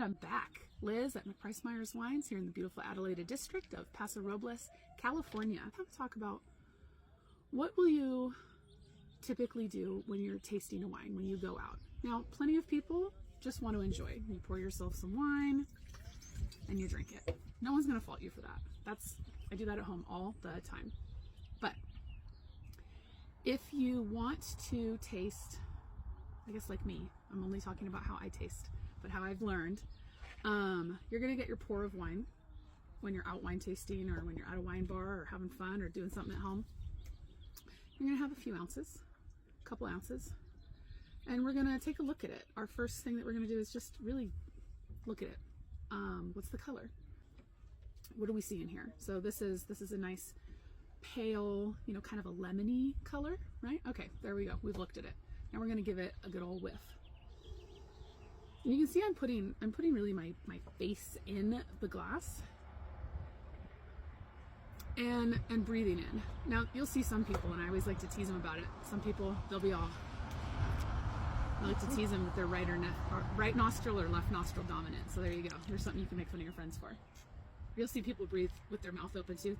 And I'm back, Liz at McPrice Myers Wines here in the beautiful Adelaide district of Paso Robles, California. I'm going to talk about what will you typically do when you're tasting a wine, when you go out. Now, plenty of people just want to enjoy. You pour yourself some wine and you drink it. No one's going to fault you for that. I do that at home all the time. But if you want to taste, I guess like me, I'm only talking about how I taste, but how I've learned, you're going to get your pour of wine when you're out wine tasting or when you're at a wine bar or having fun or doing something at home. You're going to have a few ounces, a couple ounces, and we're going to take a look at it. Our first thing that we're going to do is just really look at it. What's the color? What do we see in here? So this is a nice pale, kind of a lemony color, right? Okay, there we go. We've looked at it. Now we're going to give it a good old whiff. And you can see I'm putting really my face in the glass and breathing in. Now you'll see some people, and I always like to tease them about it. Some people, I like to tease them with their right nostril or left nostril dominant. So there you go. There's something you can make fun of your friends for. You'll see people breathe with their mouth open too.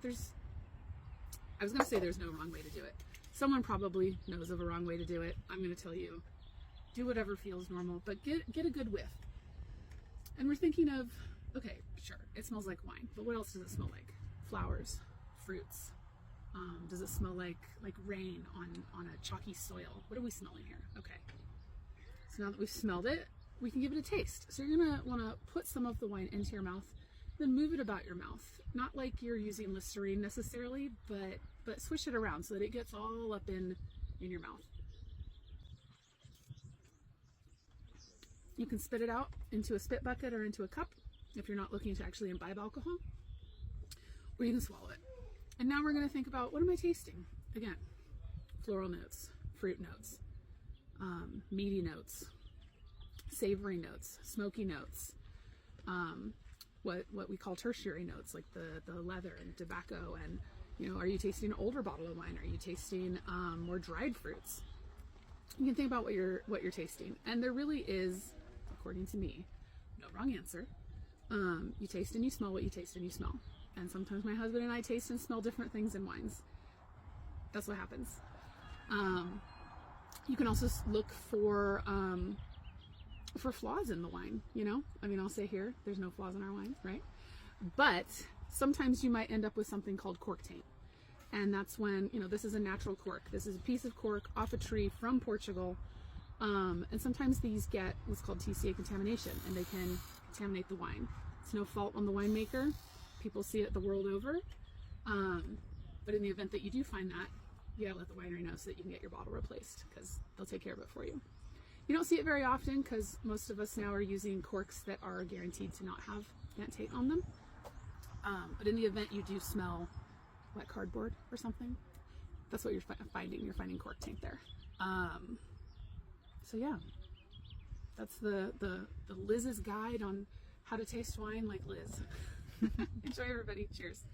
I was going to say there's no wrong way to do it. Someone probably knows of a wrong way to do it. I'm going to tell you, do whatever feels normal, but get a good whiff. And we're thinking of, okay, sure, it smells like wine, but what else does it smell like? Flowers, fruits. Does it smell like rain on a chalky soil? What are we smelling here? Okay. So now that we've smelled it, we can give it a taste. So you're going to want to put some of the wine into your mouth, then move it about your mouth. Not like you're using Listerine necessarily, but swish it around so that it gets all up in your mouth. You can spit it out into a spit bucket or into a cup if you're not looking to actually imbibe alcohol, or you can swallow it. And now we're going to think about, what am I tasting? Again, floral notes, fruit notes, meaty notes, savory notes, smoky notes, what we call tertiary notes, like the leather and tobacco. And are you tasting an older bottle of wine? Are you tasting more dried fruits? You can think about what you're tasting, and there really is, according to me, no wrong answer. You taste and you smell what you taste and you smell. And sometimes my husband and I taste and smell different things in wines. That's what happens. You can also look for flaws in the wine, I'll say here, there's no flaws in our wines, right? But sometimes you might end up with something called cork taint. And that's when, this is a natural cork. This is a piece of cork off a tree from Portugal. And sometimes these get what's called TCA contamination, and they can contaminate the wine. It's no fault on the winemaker. People see it the world over. But in the event that you do find that, you gotta let the winery know so that you can get your bottle replaced, because they'll take care of it for you. You don't see it very often because most of us now are using corks that are guaranteed to not have that taint on them. But in the event you do smell wet cardboard or something, that's what you're finding. You're finding cork taint there. So yeah, that's the Liz's guide on how to taste wine like Liz. Enjoy, everybody. Cheers.